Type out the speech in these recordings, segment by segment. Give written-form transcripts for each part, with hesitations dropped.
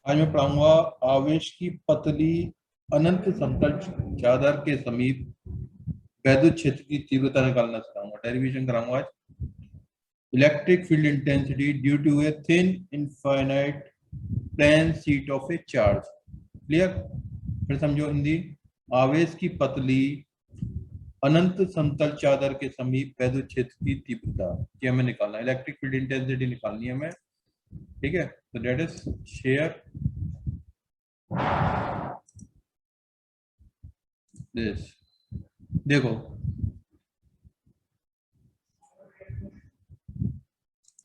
आज मैं पढ़ाऊंगा आवेश की पतली अनंत समतल चादर के समीप वैद्युत क्षेत्र की तीव्रता निकालना सिखाऊंगा। डेरिवेशन कराऊंगा आज। Electric field intensity due to a thin infinite plane sheet of a charge. Clear? फिर समझो हिंदी। आवेश की पतली अनंत समतल चादर के समीप वैद्युत क्षेत्र की तीव्रता ये हमें निकालना है। इलेक्ट्रिक फील्ड इंटेंसिटी निकालनी है हमें। ठीक है, तो दैट इज शेयर दिस। देखो,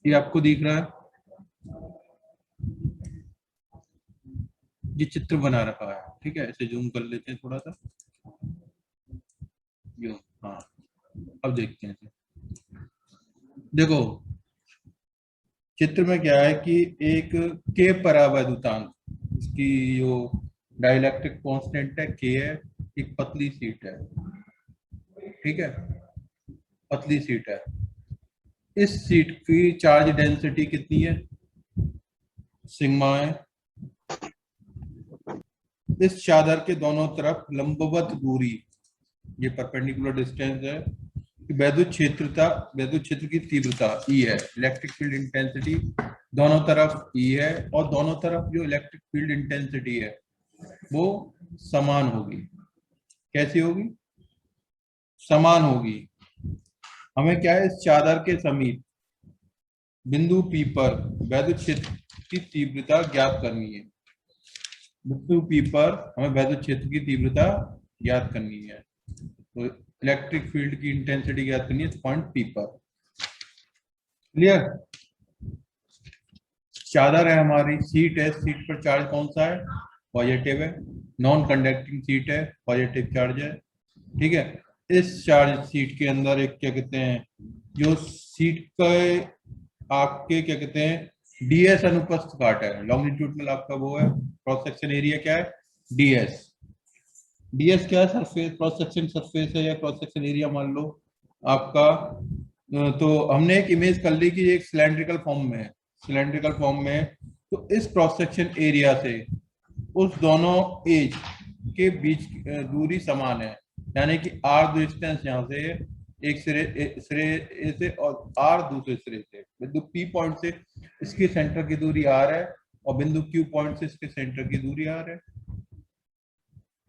ये आपको दिख रहा है, ये चित्र बना रखा है। ठीक है, इसे जूम कर लेते हैं थोड़ा सा। यूं, हाँ। अब देखते हैं इसे। देखो, चित्र में क्या है कि एक के परावैद्युतांक, इसकी जो डाइलेक्ट्रिक कांस्टेंट है के है, एक पतली शीट है। ठीक है, पतली शीट है। इस शीट की चार्ज डेंसिटी कितनी है? सिग्मा है। इस चादर के दोनों तरफ लंबवत दूरी, ये परपेंडिकुलर डिस्टेंस है। वैद्युत क्षेत्र की तीव्रता ई है। इलेक्ट्रिक फील्ड इंटेंसिटी दोनों तरफ ई है, और दोनों तरफ जो इलेक्ट्रिक फील्ड इंटेंसिटी है वो समान होगी। कैसी होगी? समान होगी। हमें क्या है, इस चादर के समीप बिंदु पी पर वैद्युत क्षेत्र की तीव्रता ज्ञात करनी है। बिंदु पी पर हमें वैद्युत क्षेत्र की तीव्रता ज्ञात करनी है। तो इलेक्ट्रिक फील्ड की इंटेंसिटी ज्ञात करनी है पॉइंट पी पर। क्लियर? चादर है हमारी, सीट है, सीट पर चार्ज कौन सा है? पॉजिटिव है। नॉन कंडक्टिंग सीट है, पॉजिटिव चार्ज है। ठीक है, इस चार्ज सीट के अंदर एक क्या कहते हैं, जो सीट का आपके क्या कहते हैं डीएस अनुप्रस्थ काट है, लॉन्गिट्यूडनल आपका वो है, क्रॉस सेक्शन एरिया क्या है? डीएस। डीएस क्या है? सरफेस, क्रॉस सेक्शन सरफेस है, या क्रॉस सेक्शन एरिया मान लो आपका। तो हमने एक इमेज कर ली कि एक सिलेंड्रिकल फॉर्म में है, सिलेंड्रिकल फॉर्म में है। तो इस क्रॉस सेक्शन एरिया से उस दोनों एज के बीच दूरी समान है। यानी कि आर डिस्टेंस यहाँ से एक सिरे ए से, और आर दूसरे सिरे से, बिंदु पी पॉइंट से इसके सेंटर की दूरी आर है, और बिंदु क्यू पॉइंट से इसके सेंटर की दूरी आर है।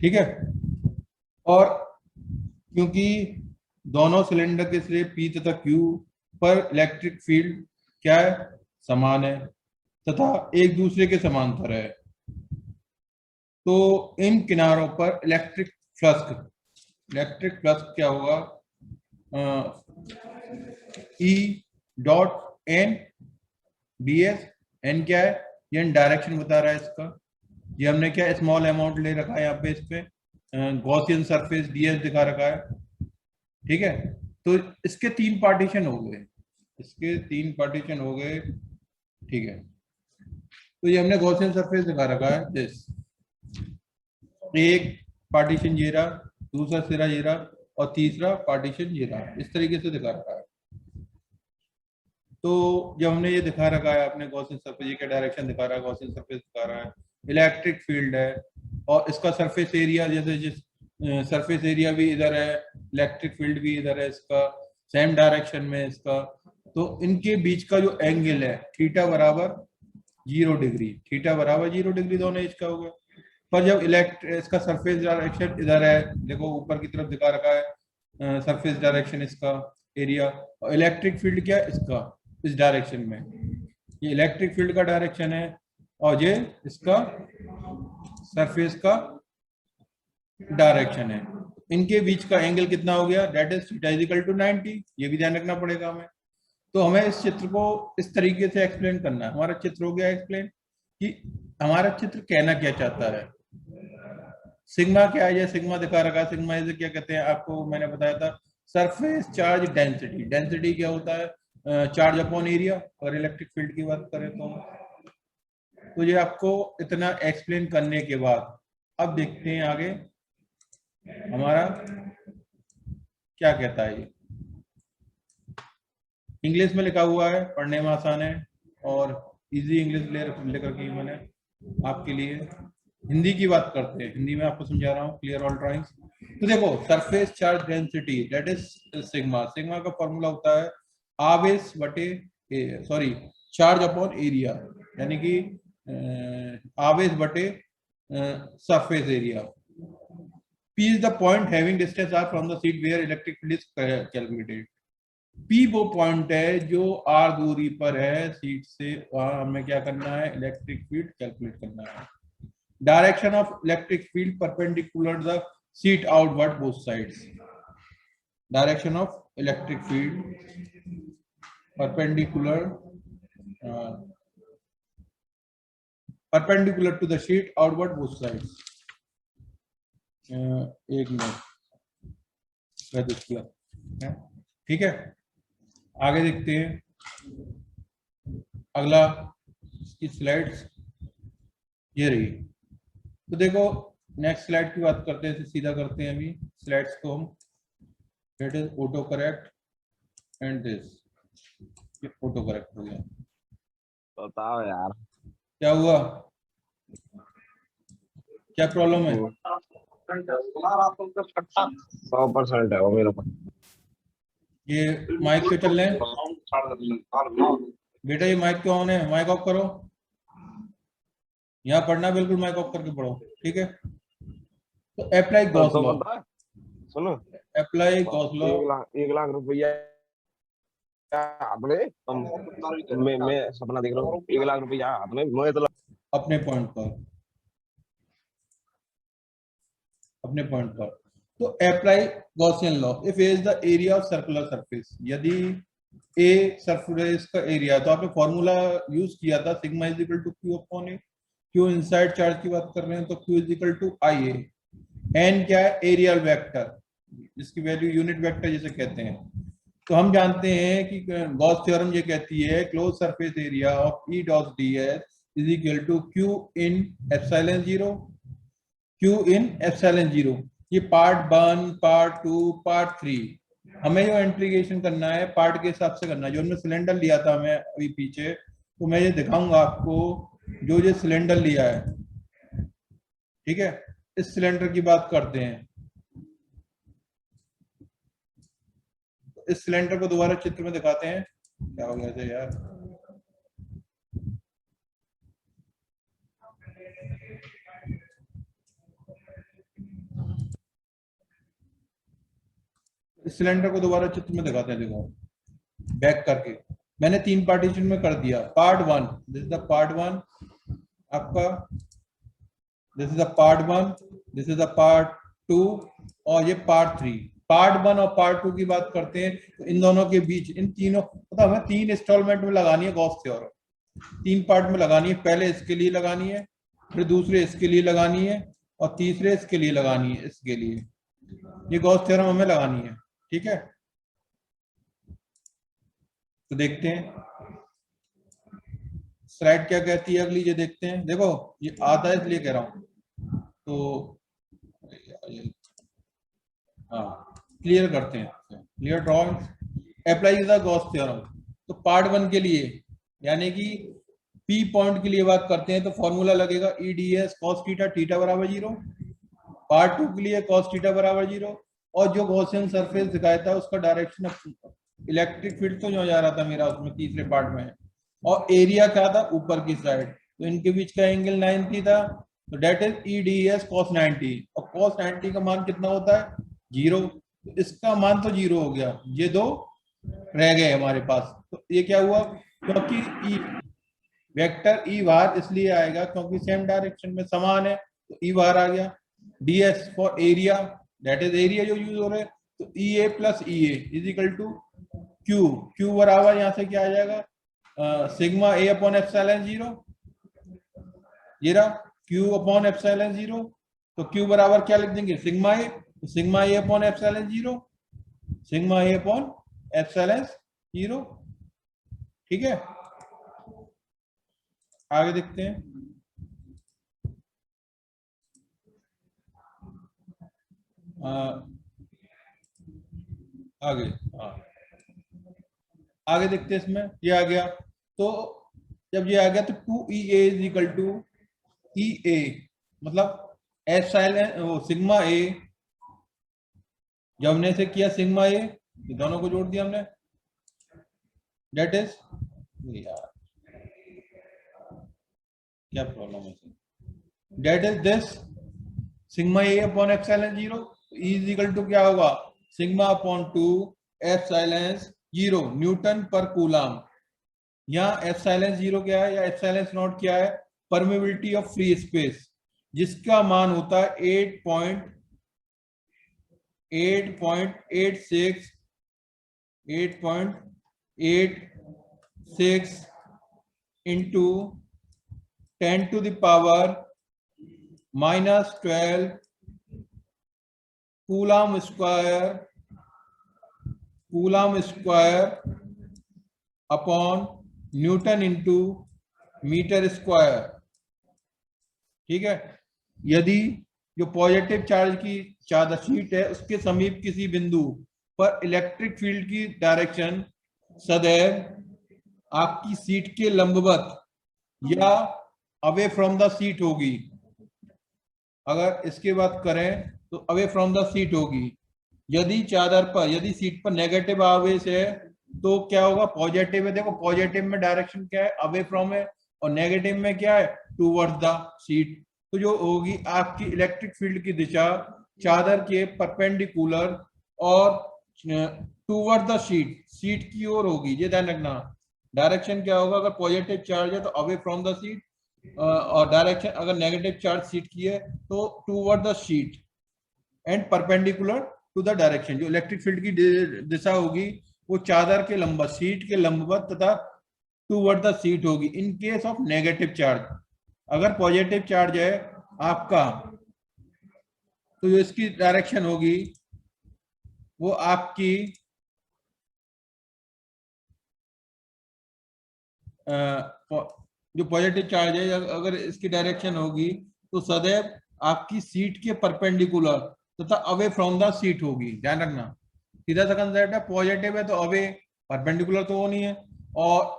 ठीक है, और क्योंकि दोनों सिलेंडर के सिरे पी तथा क्यू पर इलेक्ट्रिक फील्ड क्या है? समान है, तथा एक दूसरे के समांतर है, तो इन किनारों पर इलेक्ट्रिक फ्लक्स क्या होगा? E dot N D S. N क्या है? ये डायरेक्शन बता रहा है इसका। ये हमने क्या स्मॉल अमाउंट ले रखा है यहाँ पे, इस पे गॉसियन सरफेस डीएस दिखा रखा है। ठीक है, तो इसके तीन पार्टीशन हो गए, इसके तीन पार्टीशन हो गए। ठीक है, तो ये हमने गॉसियन सरफेस दिखा रखा है दिस। एक पार्टीशन ये रहा, दूसरा सिरा ये रहा, और तीसरा पार्टीशन ये रहा। इस तरीके से दिखा रखा है। तो जब हमने ये दिखा रखा है, आपने गॉसियन सरफेस, ये क्या डायरेक्शन दिखा रहा है? गॉसियन सरफेस दिखा रहा है, इलेक्ट्रिक फील्ड है, और इसका सरफेस एरिया, जैसे जिस सरफेस एरिया भी इधर है, इलेक्ट्रिक फील्ड भी इधर है, इसका सेम डायरेक्शन में इसका। तो इनके बीच का जो एंगल है थीटा बराबर 0 डिग्री, थीटा बराबर 0 डिग्री दोनों एज का हो गया। पर जब इसका सरफेस डायरेक्शन इधर है, देखो ऊपर की तरफ दिखा रखा है सरफेस डायरेक्शन इसका एरिया, और इलेक्ट्रिक फील्ड क्या है इसका? इस डायरेक्शन में, ये इलेक्ट्रिक फील्ड का डायरेक्शन है, और ये इसका सरफेस का डायरेक्शन है। इनके बीच का एंगल कितना हो गया? That is theta is equal to 90। ये भी ध्यान रखना पड़ेगा हमें। तो हमें इस चित्र को इस तरीके से एक्सप्लेन करना है। हमारा चित्र हो गया एक्सप्लेन, कि हमारा चित्र कहना क्या चाहता है। सिग्मा क्या है? ये सिग्मा दिखा रखा है। सिग्मा इसे क्या कहते हैं आपको मैंने बताया था, सरफेस चार्ज डेंसिटी। डेंसिटी क्या होता है? Charge upon area. और इलेक्ट्रिक फील्ड की बात करें तो ये आपको इतना एक्सप्लेन करने के बाद अब देखते हैं आगे हमारा क्या कहता है। ये इंग्लिश में लिखा हुआ है, पढ़ने में आसान है, और इजी इंग्लिश लेकर की मैंने। आपके लिए। हिंदी की बात करते हैं, हिंदी में आपको समझा रहा हूँ, क्लियर ऑल ड्राइंग्स। तो देखो surface charge density that is sigma, sigma का फॉर्मूला होता है आवेश बटे सॉरी चार्ज अपॉन एरिया, यानी कि आवेश बटे surface area. P is the point having distance r from the seat where electric field is calculated. P वो पॉइंट है जो r दूरी पर है सीट से, वहां हमें क्या करना है, इलेक्ट्रिक फील्ड कैलकुलेट करना है। Direction of electric field perpendicular the sheet outward both sides. Direction of electric field perpendicular perpendicular to the sheet outward both sides. एक मिनट, ठीक है, आगे देखते हैं। अगला इसकी स्लाइड्स ये रही। तो देखो नेक्स्ट स्लाइड की बात करते हैं, तो सीधा करते हैं अभी स्लाइड्स को हम। It is auto correct and this, ये ऑटो करेक्ट हो गया। बताओ यार क्या हुआ, क्या प्रॉब्लम है? 100% है वो मेरे पास। ये माइक पे चल रहे हैं बेटा, ये माइक क्यों ऑन है? माइक ऑफ करो, यहाँ पढ़ना बिल्कुल माइक ऑफ करके पढ़ो, ठीक है। तो अप्लाई गॉस लॉ, सुनो, अप्लाई गॉस लॉ। 1 लाख रुपया आपने, मैं सपना देख रहा हूँ। 1 लाख रुपया आपने, मैं तो अपने पॉइंट पर, अपने पॉइंट पर। तो apply Gaussian law if A is the area of circular surface, यदि ए सरफेस का एरिया, तो आपने फॉर्मूला यूज किया था sigma is equal to Q upon A. Q inside charge की बात कर रहे हैं तो Q is equal to I A. N क्या है, एरियल वेक्टर, जिसकी वैल्यू यूनिट वेक्टर जिसे कहते हैं। तो हम जानते हैं कि गॉस थ्योरम ये कहती है close surface area of E dot D S is equal to Q in epsilon zero, Q in epsilon zero. ये पार्ट 1, पार्ट 2, पार्ट 3, हमें जो इंटीग्रेशन करना है पार्ट के हिसाब से करना है। जो हमने सिलेंडर लिया था मैं अभी पीछे, तो मैं ये दिखाऊंगा आपको जो ये सिलेंडर लिया है, ठीक है। इस सिलेंडर की बात करते हैं, इस सिलेंडर को दोबारा चित्र में दिखाते हैं। क्या हो गया था यार, इस सिलेंडर को दोबारा चित्र में दिखाते हैं। देखो बैक करके मैंने 3 पार्टीशन में कर दिया। Part 1, this is the part 1 आपका, this is the part 1, this is the part 2 और ये पार्ट 3। पार्ट 1 और पार्ट 2 की बात करते हैं तो इन दोनों के बीच, इन तीनों मतलब हमें 3 इंस्टॉलमेंट में लगानी है गॉस थ्योरम। 3 पार्ट में लगानी है, पहले इसके लिए लगानी है, फिर दूसरे इसके लिए लगानी है, और तीसरे इसके लिए लगानी है, इसके लिए। ये गॉस थ्योरम हमें लगानी है, ठीक है। तो देखते हैं स्लाइड क्या कहती है अगली, ये देखते हैं। देखो ये आता है इसलिए कह रहा हूं, तो हाँ क्लियर करते हैं, clear drawing. Apply the Gauss theorem. तो पार्ट 1 के लिए यानी कि पी पॉइंट के लिए बात करते हैं तो फॉर्मूला लगेगा ई D S cos theta, theta बराबर 0। पार्ट 2 के लिए कॉस थीटा बराबर 0। और जो गॉसियन सरफेस दिखाया था उसका डायरेक्शन इलेक्ट्रिक फील्ड तो जो जा रहा था मेरा उसमें तीसरे पार्ट में, और एरिया क्या था ऊपर की साइड, तो इनके बीच का एंगल 90 था। तो that is E D S cos 90, और कॉस 90 का मान कितना होता है, 0। तो इसका मान तो 0 हो गया, ये 2 रह गए हमारे पास। तो ये क्या हुआ, क्योंकि ई वेक्टर ई बार इसलिए आएगा क्योंकि सेम डायरेक्शन में समान है, तो ई बार आ गया। D S for area, that is area जो यूज हो रहा है, तो E A plus E A is equal to Q, Q बराबर यहाँ से क्या आ जाएगा, सिग्मा ए अपॉन एप्सिलॉन 0, ये रहा क्यू अपॉन एप्सिलॉन 0। तो क्यू बराबर क्या लिख देंगे, सिग्मा ए, तो sigma A upon epsilon 0, sigma A upon epsilon 0, ठीक है। आगे देखते हैं। आगे आगे देखते हैं, इसमें ये आ गया। तो जब ये आ गया तो 2 ई ए इज इक्वल टू ई ए, मतलब एप्सिलॉन वो सिग्मा ए, जब हमने से किया सिग्मा ए, दोनों को जोड़ दिया हमने, दैट इज, यार क्या प्रॉब्लम है, that is this sigma A upon epsilon zero, is equal to क्या होगा, sigma upon 2 epsilon zero newton per coulomb. यहाँ एप्सिलॉन जीरो क्या है या एप्सिलॉन नॉट क्या है, परमेबिलिटी ऑफ फ्री स्पेस, जिसका मान होता है 8.86 into 10⁻⁻12 coulomb square upon newton into metre square. ठीक है, यदि जो पॉजिटिव चार्ज की चादर शीट है उसके समीप किसी बिंदु पर इलेक्ट्रिक फील्ड की डायरेक्शन सदैव आपकी सीट के लंबवत या अवे फ्रॉम द सीट होगी। अगर इसके बात करें तो अवे फ्रॉम द सीट होगी। यदि चादर पर, यदि सीट पर नेगेटिव आवेश है तो क्या होगा, पॉजिटिव है, देखो पॉजिटिव में डायरेक्शन क्या है, अवे फ्रॉम है, और नेगेटिव में क्या है, टूवर्ड्स द सीट। तो जो होगी आपकी इलेक्ट्रिक फील्ड की दिशा चादर के परपेंडिकुलर और टूवर्ड द सीट, सीट की ओर होगी। ये ध्यान रखना, डायरेक्शन क्या होगा, अगर पॉजिटिव चार्ज है तो अवे फ्रॉम द सीट, और डायरेक्शन अगर नेगेटिव चार्ज सीट की है तो toward the sheet and perpendicular to the direction. जो इलेक्ट्रिक फील्ड की दिशा होगी वो चादर के लंबवत, सीट के लंबवत तथा टूवर्ड द सीट होगी इन केस ऑफ नेगेटिव चार्ज। अगर पॉजिटिव चार्ज है आपका तो जो इसकी डायरेक्शन होगी वो आपकी जो पॉजिटिव चार्ज है अगर इसकी डायरेक्शन होगी तो सदैव आपकी सीट के परपेंडिकुलर तथा अवे फ्रॉम द सीट होगी। ध्यान रखना, सीधा सा कंसेप्ट है, पॉजिटिव है तो अवे, परपेंडिकुलर तो वो नहीं है और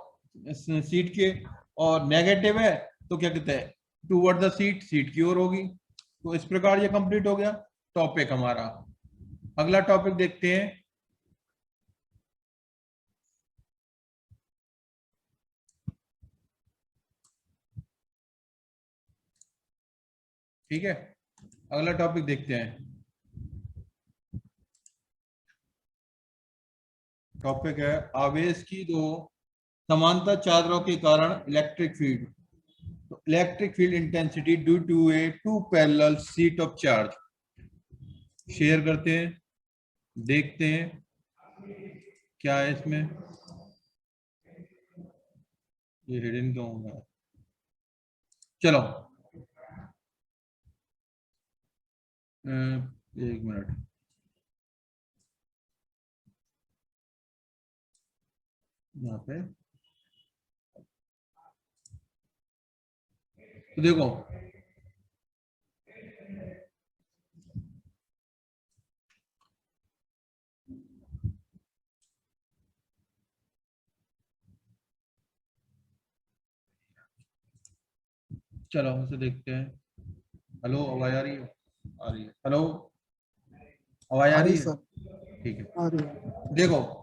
सीट के, और नेगेटिव है तो क्या कहते हैं, टूवर्ड द सीट, सीट की ओर होगी। तो इस प्रकार ये कंप्लीट हो गया टॉपिक हमारा। अगला टॉपिक देखते हैं। ठीक है, अगला टॉपिक देखते हैं। टॉपिक है आवेश की दो समांतर चादरों के कारण इलेक्ट्रिक फील्ड। तो electric field intensity due to a two parallel sheet of charge. Share करते हैं, देखते हैं क्या है इसमें। ये हिडन क्यों होगा, चलो एक मिनट। यहाँ पे तो देखो, चलो उसे देखते हैं। हेलो, आवाज आ रही है? आ रही है। हेलो, आवाज आ आ रही रही है? सर, ठीक है, आ रही है। देखो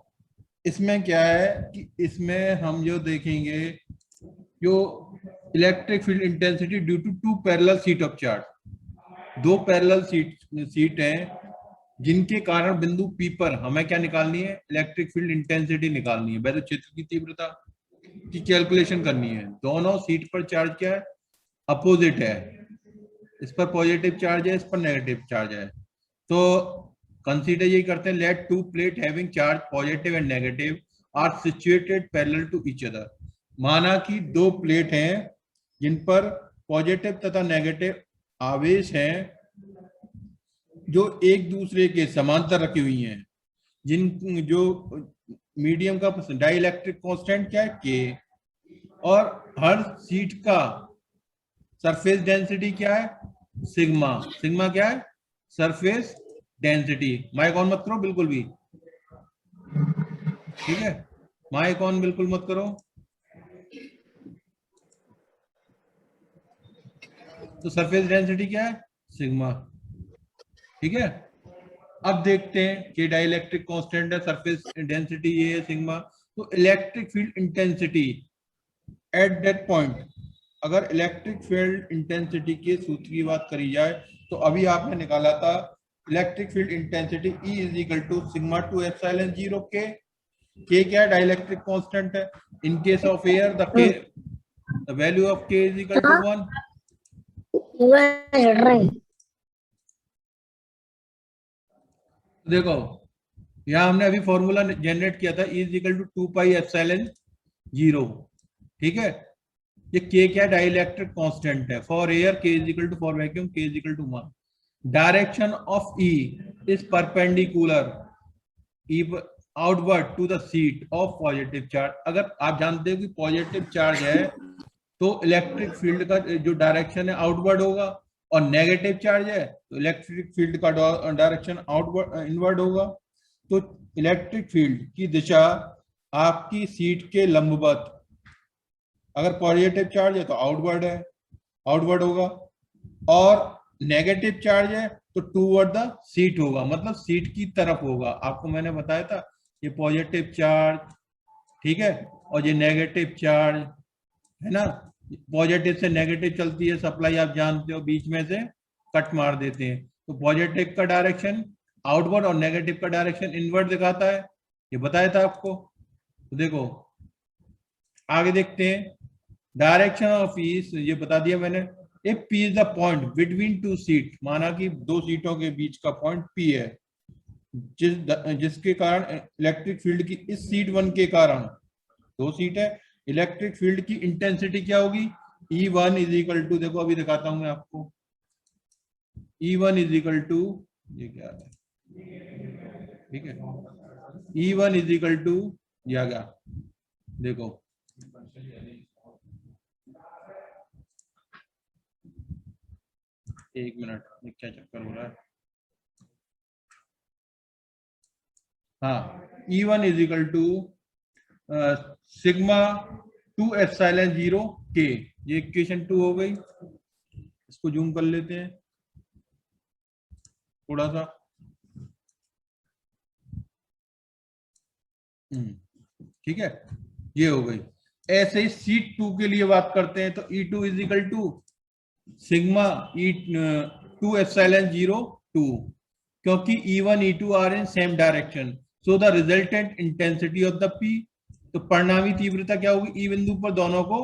इसमें क्या है कि इसमें हम जो देखेंगे, जो electric field intensity due to two parallel sheet of charge, दो पैरेलल सीट हैं जिनके कारण बिंदु पी पर हमें क्या निकालनी है, इलेक्ट्रिक फील्ड इंटेंसिटी निकालनी है, वैद्युत क्षेत्र की तीव्रता की कैलकुलेशन करनी है। दोनों सीट पर चार्ज क्या है, अपोजिट है, इस पर पॉजिटिव चार्ज है, इस पर नेगेटिव चार्ज है। तो कंसीडर यही करते हैं, let two plate having charge positive and negative are situated parallel to each other. माना कि दो प्लेट हैं जिन पर पॉजिटिव तथा नेगेटिव आवेश हैं जो एक दूसरे के समांतर रखी हुई हैं, जिन जो मीडियम का डाइलेक्ट्रिक कांस्टेंट क्या है, के, और हर सीट का सरफेस डेंसिटी क्या है, सिग्मा। सिग्मा क्या है, सरफेस डेंसिटी। माइक ऑन मत करो बिल्कुल भी, ठीक है, माइक ऑन बिल्कुल मत करो। तो सरफेस डेंसिटी क्या है, सिग्मा। ठीक है, अब देखते हैं कि डाइलेक्ट्रिक कांस्टेंट है, सरफेस डेंसिटी ये है सिग्मा। तो electric field intensity at that point, अगर इलेक्ट्रिक फील्ड इंटेंसिटी के सूत्र की बात करी जाए तो अभी आपने निकाला था electric field intensity E is equal to sigma two epsilon zero के क्या डाइलेक्ट्रिक कांस्टेंट है। In case of air the value of K is equal to 1। देखो यहाँ हमने अभी फॉर्मूला जनरेट किया था, E is equal to 2 pi epsilon zero. ठीक है, ये के क्या डाइलेक्ट्रिक कांस्टेंट है for air, K is equal to for vacuum K is equal to 1। Direction of E is perpendicular outward to the sheet of positive charge. अगर आप जानते हो कि पॉजिटिव चार्ज है तो इलेक्ट्रिक फील्ड का जो डायरेक्शन है आउटवर्ड होगा, और नेगेटिव चार्ज है तो इलेक्ट्रिक फील्ड का डायरेक्शन आउटवर्ड इनवर्ड होगा। तो इलेक्ट्रिक फील्ड की दिशा आपकी सीट के लंबवत, अगर पॉजिटिव चार्ज है तो आउटवर्ड है, आउटवर्ड होगा, और नेगेटिव चार्ज है तो टूवर्ड द सीट होगा, मतलब सीट की तरफ होगा। आपको मैंने बताया था ये पॉजिटिव चार्ज, ठीक है, और ये नेगेटिव चार्ज है ना। पॉजिटिव से नेगेटिव चलती है सप्लाई, आप जानते हो, बीच में से कट मार देते हैं। तो पॉजिटिव का डायरेक्शन आउटवर्ड और नेगेटिव का डायरेक्शन इनवर्ड दिखाता है, ये बताया था आपको। तो देखो आगे देखते हैं, डायरेक्शन ऑफ ईस्ट ये बता दिया मैंने। If P is the point between two seat, माना कि दो सीटों के बीच का पॉइंट पी है, जिसके कारण इलेक्ट्रिक फील्ड की इस सीट वन के कारण, दो सीट है, इलेक्ट्रिक फील्ड की इंटेंसिटी क्या होगी, E one is equal to, देखो अभी दिखाता हूं मैं आपको, E one is equal to, ये क्या है, ठीक है, E one is equal to दिया गया, देखो एक मिनट, ये क्या चक्कर हो रहा है। हाँ, E one is equal to sigma two epsilon zero K, ये इक्वेशन 2 हो गई। इसको जूम कर लेते हैं थोड़ा सा। ठीक है, ये हो गई। ऐसे ही सीट 2 के लिए बात करते हैं तो E two is equal to sigma E two epsilon zero two, क्योंकि E1 E2 are in same direction, so the resultant intensity of the P, तो परिणामी तीव्रता क्या होगी, ई बिंदु पर दोनों को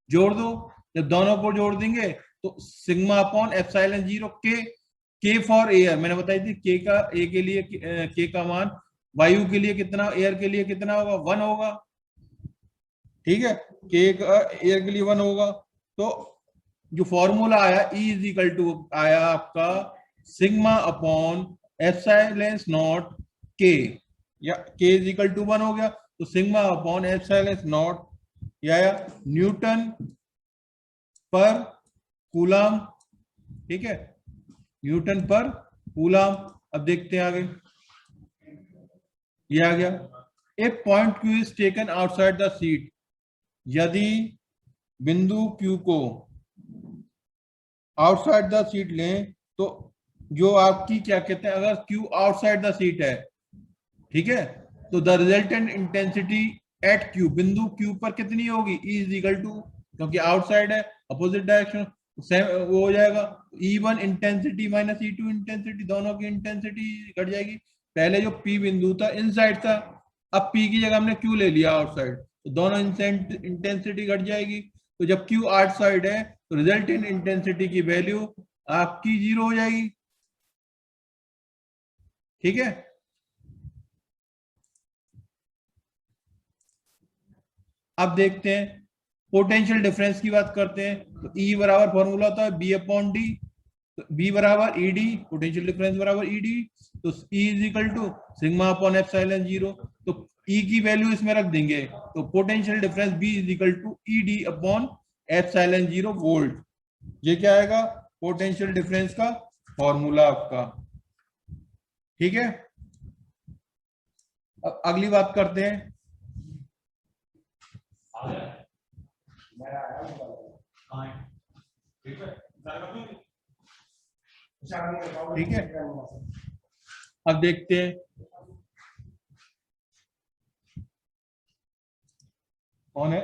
जोड़ दो, जब दोनों को जोड़ देंगे तो सिग्मा अपॉन एप्सिलॉन जीरो के फॉर एयर, मैंने बताई थी के का ए के लिए के का मान वायु के लिए कितना, एयर के लिए कितना होगा, 1 होगा। ठीक है, के का एयर के लिए 1 होगा। तो जो फॉर्मूला आया E इज इक्वल टू आया आपका सिग्मा अपॉन एप्सिलॉन नॉट के, या के इज इक्वल टू 1 हो गया, तो सिग्मा अपॉन एप्सिलॉन नॉट या न्यूटन पर कूलम। ठीक है, न्यूटन पर कूलम। अब देखते हैं आगे, ये आ गया। A point Q is taken outside the sheet, यदि बिंदु क्यू को आउटसाइड द सीट लें तो जो आपकी क्या कहते हैं, अगर क्यू आउटसाइड द सीट है, ठीक है, तो the resultant intensity at Q, बिंदु क्यू पर कितनी होगी, E इज इक्वल टू, क्योंकि आउटसाइड है अपोजिट डायरेक्शन, वो हो जाएगा E1 intensity minus E2 intensity, दोनों की इंटेंसिटी घट जाएगी। पहले जो P बिंदु था इनसाइड था, अब P की जगह हमने Q ले लिया आउटसाइड, तो दोनों इंटेंसिटी घट जाएगी। तो जब Q आउटसाइड है तो रिजल्टेंट इंटेंसिटी की वैल्यू आपकी 0 हो जाएगी। ठीक है, अब देखते हैं पोटेंशियल डिफरेंस की बात करते हैं। तो E बराबर फॉर्मूला होता है बी अपॉन डी, तो बी बराबर ई डी, पोटेंशियल डिफरेंस बराबर ई डी, तो E is equal to sigma upon epsilon zero. तो E की वैल्यू इसमें रख देंगे, तो potential difference B is equal to E D upon epsilon zero volt. ये क्या आएगा, पोटेंशियल डिफरेंस का फॉर्मूला आपका। ठीक है, अब अगली बात करते हैं। ठीक है, ठीक है, अब देखते हैं कौन है।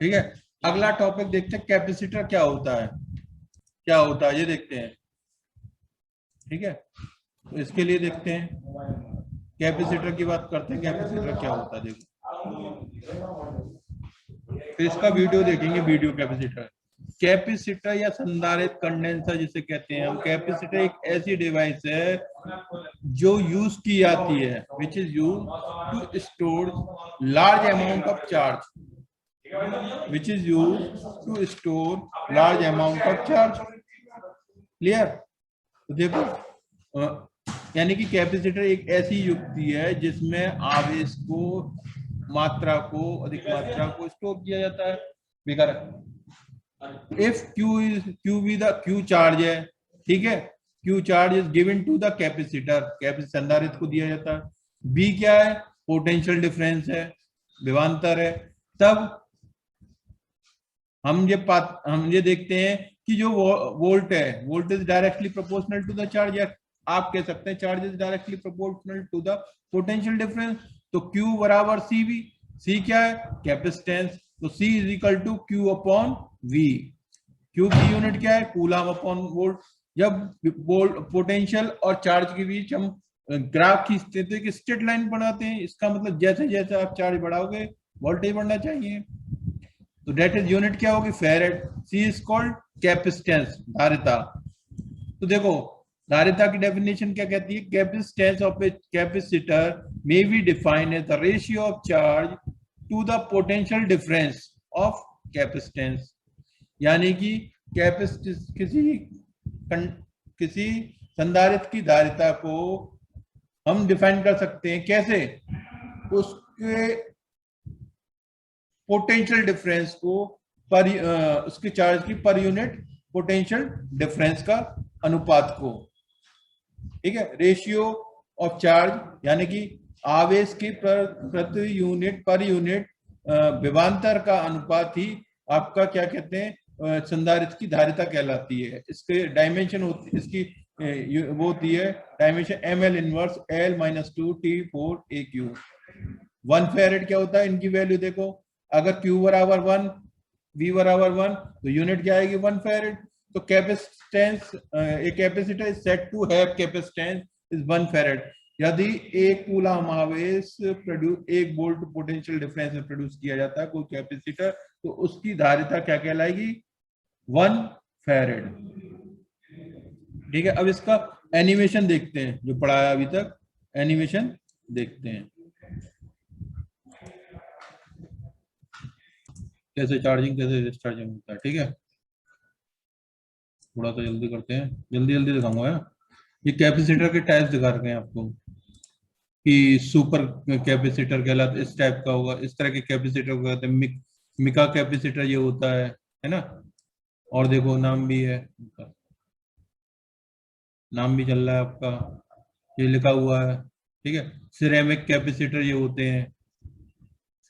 ठीक है, अगला टॉपिक देखते हैं कैपेसिटर क्या होता है, क्या होता है ये देखते हैं। ठीक है, तो इसके लिए देखते हैं कैपेसिटर की बात करते हैं, कैपेसिटर क्या होता है देखो, फिर इसका वीडियो देखेंगे, वीडियो कैपेसिटर। कैपेसिटर या संधारित्र कंडेंसर जिसे कहते हैं हम, कैपेसिटर एक ऐसी डिवाइस है जो यूज की जाती है, which is used to store large amount of charge, which is used to store large amount of charge। Clear? तो देखो यानी कि कैपेसिटर एक ऐसी युक्ति है जिसमें आवेश को, मात्रा को, अधिक मात्रा को स्टोर किया जाता है। बेकार इफ क्यू चार्ज है, ठीक है, Q charge is given to the capacitor, capacitor संधारित्र को दिया जाता है। बी क्या है? पोटेंशियल डिफरेंस है, विभवांतर है। तब हम ये देखते हैं कि जो वोल्ट है, volt is directly proportional to the charge, या आप कह सकते हैं charge is directly proportional to the potential difference. तो Q बराबर CV, C क्या है? कैपेसिटेंस, तो C is equal to Q upon V। Q की यूनिट क्या है? Coulomb upon volt. जब पोटेंशियल और चार्ज के बीच हम ग्राफ खींचते हैं तो एक स्ट्रेट लाइन बनाते हैं, इसका मतलब जैसे जैसे आप चार्ज बढ़ाओगे वोल्टेज बढ़ना चाहिए। तो दैट इज यूनिट क्या होगी? Farad. C is called capacitance, धारिता। तो देखो धारिता की डेफिनेशन क्या कहती है? Capacitance of a capacitor may be defined as the ratio of charge to the potential difference of capacitance. यानी कि किसी संधारित्र की धारिता को हम डिफाइन कर सकते हैं कैसे? उसके पोटेंशियल डिफरेंस को पर उसके चार्ज की पर यूनिट पोटेंशियल डिफरेंस का अनुपात को। ठीक है, रेशियो ऑफ चार्ज यानी कि आवेश की प्रति यूनिट पर यूनिट विभवांतर का अनुपात ही आपका क्या कहते हैं? संधारित्र की धारिता कहलाती है। इसके डायमेंशन होती, इसकी वो होती है dimension ml inverse L-2T4AQ। 1 farad क्या होता है? इनकी वैल्यू देखो, अगर Q बराबर 1, V बराबर 1, तो यूनिट क्या आएगी? 1 फैरेड। तो capacitance, a capacitor is said to have capacitance is 1 farad. यदि एक कूलम आवेश एक वोल्ट पोटेंशियल डिफरेंस में प्रोड्यूस किया जाता है कोई कैपेसिटर, तो उसकी धारिता क्या कहलाएगी? 1 फैरेड। ठीक है, अब इसका एनिमेशन देखते हैं, जो पढ़ाया अभी तक, एनिमेशन देखते हैं कैसे चार्जिंग कैसे डिस्चार्जिंग होता है। ठीक है, थोड़ा सा जल्दी करते हैं, जल्दी जल्दी दिखाऊंगा। ये कैपेसिटर के टाइप्स दिखा रखे हैं आपको कि सुपर कैपेसिटर कहलाता, इस टाइप का होगा, इस तरह के कैपेसिटर को कहते हैं मिका कैपेसिटर, ये होता है ना। और देखो नाम भी है, नाम भी चल रहा है आपका, ये लिखा हुआ है। ठीक है, सिरेमिक कैपेसिटर ये होते हैं,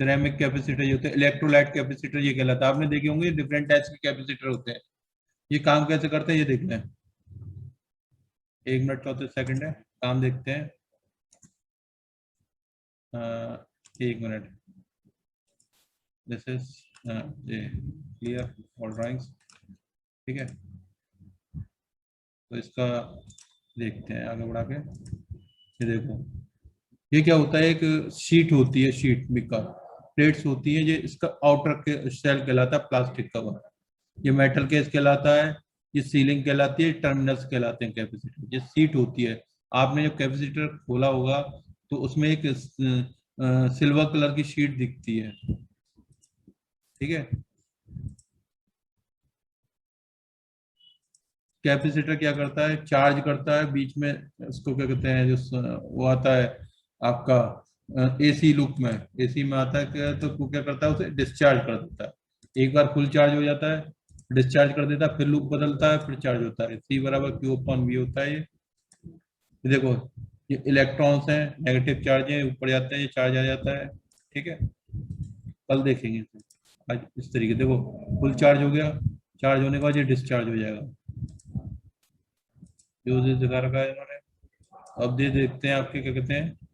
सिरेमिक कैपेसिटर ये होते हैं। इलेक्ट्रोलाइट कैपेसिटर ये कहलाता है, आपने देखे होंगे डिफरेंट टाइप्स के कैपेसिटर होते हैं। ये काम कैसे करते हैं ये देख लें, 1 मिनट 34 सेकंड है, काम देखते हैं। 1 minute, this is clear all drawings. ठीक है, तो इसका देखते हैं आगे बढ़ा के। ये देखो, ये क्या होता है? एक शीट होती है, शीट मिका प्लेट्स होती है, ये इसका आउटर के शेल कहलाता है, प्लास्टिक कवर। ये मेटल केस कहलाता है, ये सीलिंग कहलाती है, टर्मिनल्स कहलाते हैं कैपेसिटर। ये सीट होती है, आपने जब कैपेसिटर खोला होगा तो उसमें एक सिल्वर कलर की शीट दिखती है। ठीक है, कैपेसिटर क्या करता है? चार्ज करता है, बीच में उसको क्या कहते हैं, जो वो आता है आपका एसी लूप में, एसी में आता है तो वो क्या करता है? उसे डिस्चार्ज कर देता है। एक बार फुल चार्ज हो जाता है, डिस्चार्ज कर देता है, फिर लूप बदलता है, फिर चार्ज होता है। C बराबर Q अपॉन V होता है। ये देखो, ये इलेक्ट्रॉन्स हैं, नेगेटिव चार्ज है, ऊपर जाते हैं, ये चार्ज आ जाता है, ठीक है, कल देखेंगे इसे। आज इस तरीके देखो फुल चार्ज हो गया, चार्ज होने के बाद ये डिस्चार्ज हो जाएगा, जो दिखा रखा है इन्होंने। अब देखते हैं आपके क्या कहते हैं